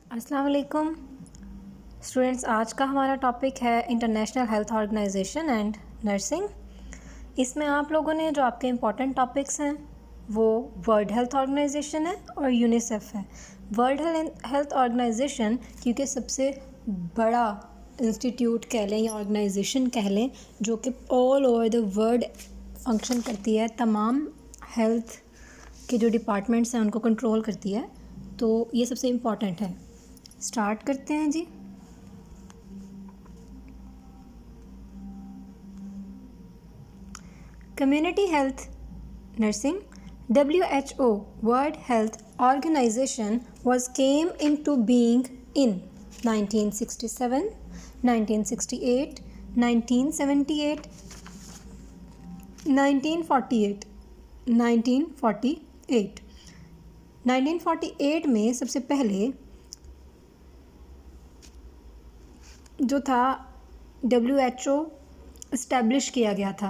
अस्सलाम वालेकुम स्टूडेंट्स। आज का हमारा टॉपिक है international health organization and nursing. इसमें आप लोगों ने जो आपके इम्पॉर्टेंट टॉपिक्स हैं वो वर्ल्ड हेल्थ ऑर्गेनाइजेशन है और यूनिसेफ है। वर्ल्ड हेल्थ ऑर्गेनाइजेशन क्योंकि सबसे बड़ा इंस्टीट्यूट कह लें या ऑर्गेनाइजेशन कह लें जो कि all over the world function करती है, तमाम हेल्थ के जो डिपार्टमेंट्स हैं उनको कंट्रोल करती है, तो ये सबसे इम्पॉर्टेंट है। स्टार्ट करते हैं जी। Community health nursing. WHO World Health Organization was came into being in 1967, 1968, 1978, 1948, 1948। 1948 में सबसे पहले जो था WHO इस्टेब्लिश किया गया था,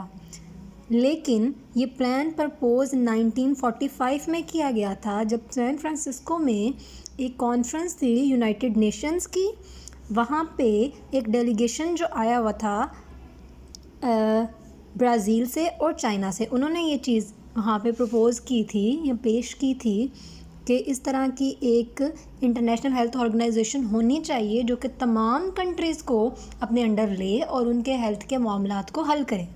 लेकिन ये प्लान प्रपोज 1945 में किया गया था जब सैन फ्रांसिस्को में एक कॉन्फ्रेंस थी यूनाइटेड नेशंस की। वहाँ पे एक डेलीगेशन जो आया हुआ था ब्राज़ील से और चाइना से, उन्होंने ये चीज़ वहाँ पे प्रपोज़ की थी या पेश की थी कि इस तरह की एक इंटरनेशनल हेल्थ ऑर्गेनाइजेशन होनी चाहिए जो कि तमाम कंट्रीज़ को अपने अंडर ले और उनके हेल्थ के मामलात को हल करे।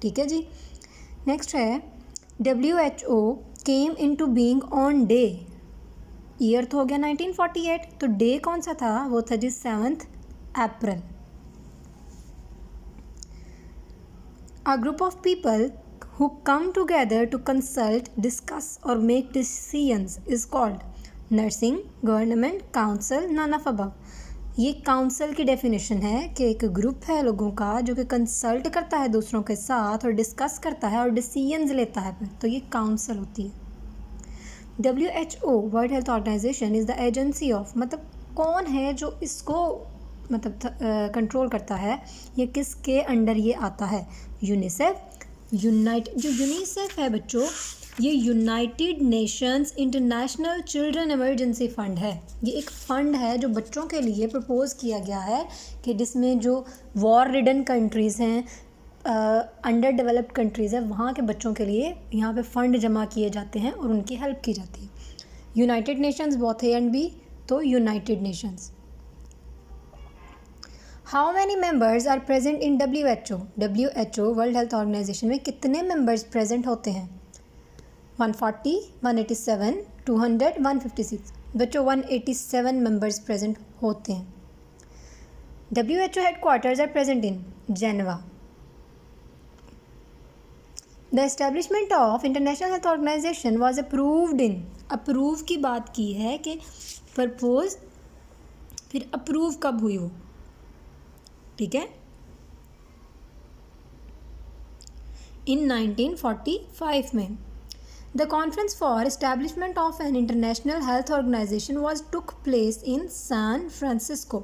ठीक है जी। नेक्स्ट है WHO came into being on day. Year तो हो गया 1948, तो डे कौन सा था? वो था जी 7 अप्रैल। A group of people who come together to consult, discuss or make decisions is called nursing, government, council, none of above। ये काउंसिल की डेफिनेशन है कि एक ग्रुप है लोगों का जो कि कंसल्ट करता है दूसरों के साथ और डिस्कस करता है और डिसीजंस लेता है फिर, तो ये काउंसिल होती है। WHO world health organization is the agency of, मतलब कौन है जो इसको मतलब कंट्रोल करता है, ये किसके अंडर ये आता है? यूनिसेफ। जो यूनिसेफ है बच्चों, ये United Nations International Children emergency fund है। ये एक फ़ंड है जो बच्चों के लिए प्रपोज़ किया गया है कि जिसमें जो वॉर रिडन कंट्रीज़ हैं, अंडर डेवलप्ड कंट्रीज़ हैं, वहाँ के बच्चों के लिए यहाँ पे फ़ंड जमा किए जाते हैं और उनकी हेल्प की जाती है। United Nations both A and B, तो United Nations. How many members are present in WHO world health organization में कितने मेंबर्स प्रेजेंट होते हैं? 140, 187, 200, 156। बच्चों 187 मेंबर्स प्रेजेंट होते हैं। WHO headquarters are present in Geneva. The establishment of international health organization was approved in, approve की बात की है कि प्रपोज, फिर अप्रूव कब हुई वो, ठीक है, इन 1945 में। The conference for establishment of an international health organization was took place in San Francisco.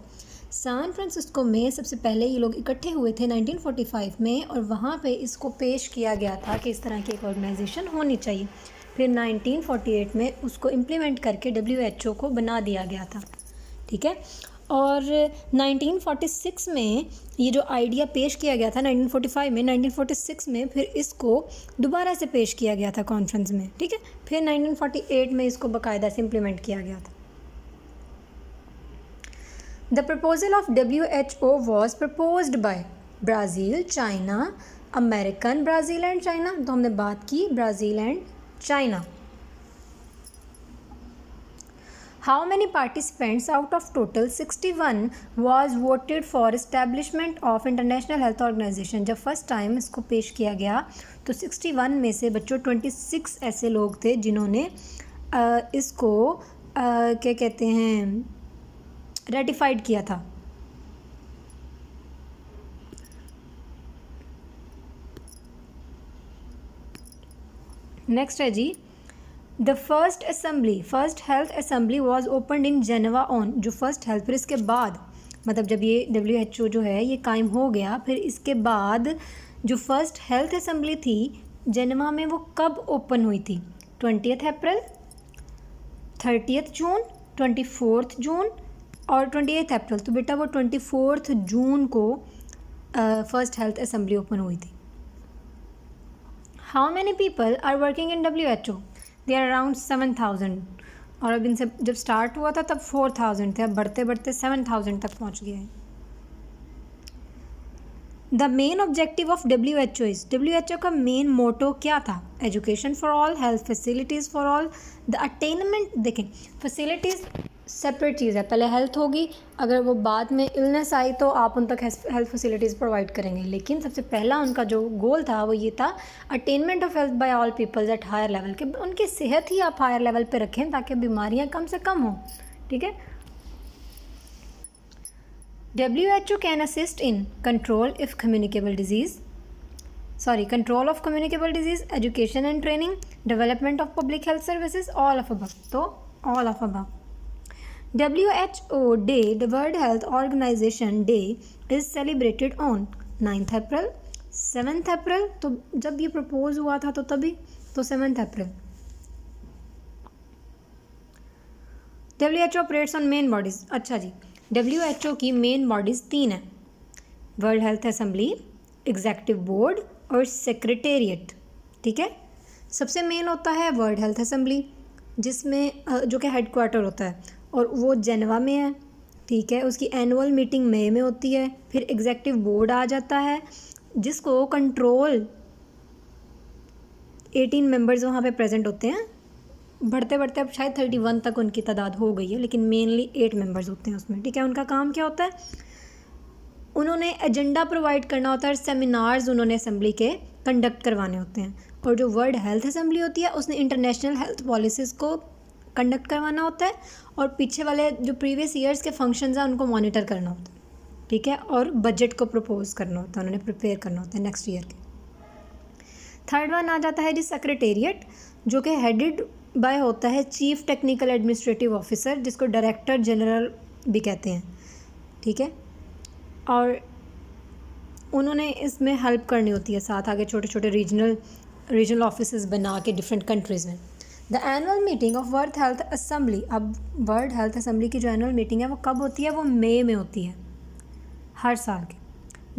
San Francisco में सबसे पहले ये लोग इकट्ठे हुए थे 1945 में और वहाँ पे इसको पेश किया गया था कि इस तरह की एक ऑर्गेनाइजेशन होनी चाहिए। फिर 1948 में उसको इम्प्लीमेंट करके WHO को बना दिया गया था, ठीक है। और 1946 में ये जो आइडिया पेश किया गया था 1945 में, 1946 में फिर इसको दोबारा से पेश किया गया था कॉन्फ्रेंस में, ठीक है। फिर 1948 में इसको बाकायदा से इम्प्लीमेंट किया गया था। The proposal of WHO was proposed by Brazil, China, American, Brazil and China. तो हमने बात की Brazil and China. How many participants out of total 61 was voted for establishment of International Health Organization? जब first time इसको पेश किया गया तो 61 में से बच्चों 26 ऐसे लोग थे जिन्होंने इसको क्या कहते हैं, रेटिफाइड किया था। नेक्स्ट है जी, the first health assembly was opened in Geneva on, जो फर्स्ट हेल्थ, फिर इसके बाद मतलब जब ये WHO जो है ये कायम हो गया, फिर इसके बाद जो फर्स्ट हेल्थ असेंबली थी जेनेवा में वो कब ओपन हुई थी? 20 अप्रैल, 30 जून, 24 जून और 28 अप्रैल। तो बेटा वो 24 जून को फर्स्ट हेल्थ असेंबली ओपन हुई थी। How many people are working in WHO? They are around 7000। और अब इनसे जब स्टार्ट हुआ था तब 4000 थे, अब बढ़ते बढ़ते 7000 तक पहुंच गया है। The main objective of WHO is, WHO का मेन मोटो क्या था? Education for all, health facilities for all, the attainment. देखें फैसिलिटीज़ सेपरेट चीज़ है, पहले हेल्थ होगी, अगर वो बाद में इलनेस आई तो आप उन तक हेल्थ फैसिलिटीज़ प्रोवाइड करेंगे, लेकिन सबसे पहला उनका जो गोल था वो ये था attainment of health by all peoples at higher level, के उनकी सेहत ही आप हायर लेवल पे रखें ताकि बीमारियाँ कम से कम हों। ठीक है। WHO can assist in control of communicable disease, education and training, development of public health services, all of above. तो all of above. WHO Day, the World Health Organization Day, is celebrated on 9th April, 7th April. तो जब ये propose हुआ था तो तभी तो 7th April. WHO operates on main bodies. अच्छा जी, WHO की मेन बॉडीज़ 3 हैं, world health assembly, executive board और सेक्रेटेरिएट। ठीक है। सबसे मेन होता है वर्ल्ड हेल्थ असेंबली, जिसमें जो कि हेडक्वार्टर होता है और वो जेनेवा में है। ठीक है। उसकी एनुअल मीटिंग मई में होती है। फिर एग्जेक्टिव बोर्ड आ जाता है जिसको कंट्रोल 18 मेंबर्स वहाँ पे प्रेजेंट होते हैं, बढ़ते बढ़ते अब शायद 31 तक उनकी तादाद हो गई है, लेकिन मेनली 8 मेंबर्स होते हैं उसमें। ठीक है। उनका काम क्या होता है? उन्होंने एजेंडा प्रोवाइड करना होता है, सेमिनार्स उन्होंने असेंबली के कंडक्ट करवाने होते हैं। और जो वर्ल्ड हेल्थ असेंबली होती है उसने इंटरनेशनल हेल्थ पॉलिसीज़ को कंडक्ट करवाना होता है और पीछे वाले जो प्रीवियस ईयर्स के फंक्शंस हैं उनको मॉनिटर करना होता है। ठीक है। और बजट को प्रपोज करना होता है, उन्होंने प्रिपेयर करना होता है नेक्स्ट ईयर के। थर्ड वन आ जाता है जी सेक्रेटेरिएट, जो कि हेडेड बाय होता है चीफ टेक्निकल एडमिनिस्ट्रेटिव ऑफिसर, जिसको डायरेक्टर जनरल भी कहते हैं। ठीक है। और उन्होंने इसमें हेल्प करनी होती है साथ आगे छोटे छोटे रीजनल ऑफिसेस बना के डिफरेंट कंट्रीज़ में। The annual meeting of world health assembly, अब वर्ल्ड हेल्थ असेंबली की जो एनुअल मीटिंग है वो कब होती है? वो मई में होती है हर साल के।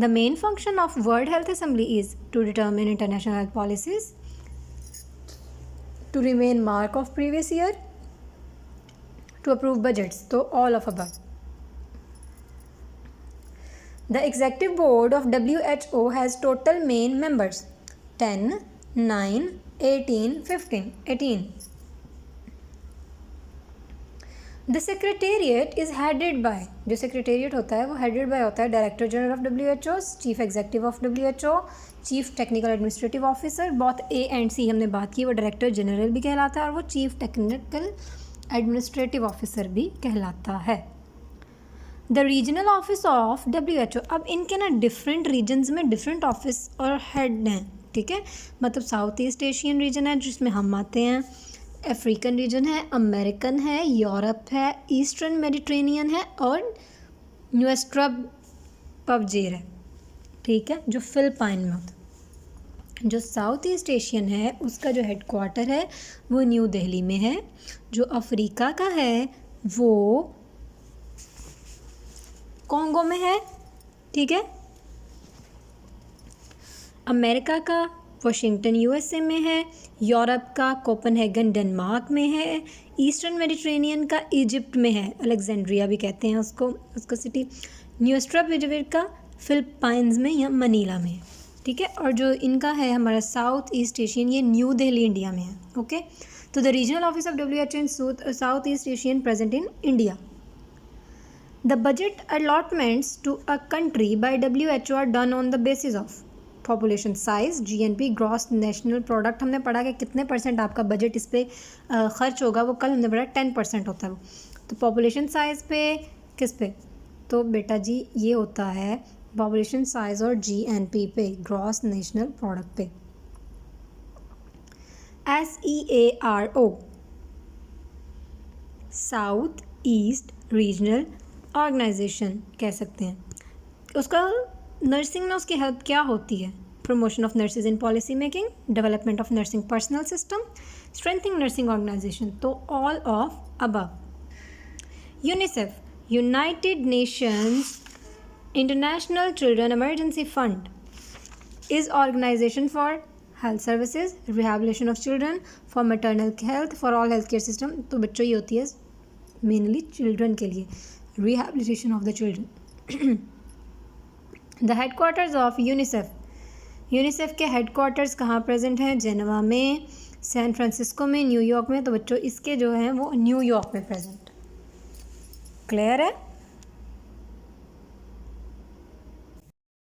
The main function of world health assembly is to determine international health policies, to remain mark of previous year, to approve budgets. So all of above. The executive board of WHO has total main members 10, 9, 18, 15, 18. The secretariat is headed by, जो secretariat होता है वो headed by होता है director general of WHO, chief executive of WHO, chief technical administrative officer, बहुत A and C हमने बात की, वो डायरेक्टर जनरल भी कहलाता है और वो चीफ टेक्निकल एडमिनिस्ट्रेटिव ऑफिसर भी कहलाता है। The regional office of WHO, अब इनके ना डिफरेंट रीजन्स में डिफरेंट ऑफिस और हेड हैं। ठीक है। मतलब साउथ ईस्ट एशियन रीजन है जिसमें हम आते हैं, अफ्रीकन रीजन है, अमेरिकन है, यूरोप है, ईस्टर्न मेडिटेरेनियन है और न्यूएस्ट्रा पवजेर है। ठीक है। जो फिलिपाइन में होता है। जो साउथ ईस्ट एशियन है उसका जो हेडक्वार्टर है वो न्यू दिल्ली में है। जो अफ्रीका का है वो कॉन्गो में है। ठीक है। अमेरिका का वाशिंगटन USA में है। यूरोप का कोपेनहेगन डेनमार्क में है। ईस्टर्न मेडिटेरेनियन का इजिप्ट में है, अलेक्जेंड्रिया भी कहते हैं उसको सिटी। न्यूएस्ट्रा पवजेर का फिलिपाइंस में या मनीला में है। ठीक है। और जो इनका है हमारा साउथ ईस्ट एशियन, ये न्यू दिल्ली इंडिया में है। ओके। तो the regional office of WHO in south east Asian present in India. The budget allotments to a country by WHO are done on the basis of population size, GNP, gross national product. हमने पढ़ा कि कितने % आपका budget इस पर खर्च होगा, वो कल हमने पढ़ा 10% होता है वो। तो पॉपुलेशन साइज़ पे किस पे? तो बेटा जी ये होता है पॉपुलेशन साइज और GNP पे, ग्रॉस नेशनल प्रोडक्ट पे। SEARO, south east regional organization कह सकते हैं। उसका नर्सिंग में उसकी हेल्प क्या होती है? Promotion of nurses in policy making, development of nursing personal system, strengthening nursing organization. तो all of above. UNICEF, United Nations International Children Emergency Fund, is organization for health services, rehabilitation of children, for maternal health, for all healthcare system. तो बच्चों ही होती है mainly children के लिए, rehabilitation of the children. The headquarters of UNICEF, UNICEF के headquarters कहाँ present हैं? Geneva में, सैन फ्रांसिस्को में, न्यूयॉर्क में. तो बच्चों इसके जो हैं वो न्यूयॉर्क में प्रेजेंट. क्लियर है?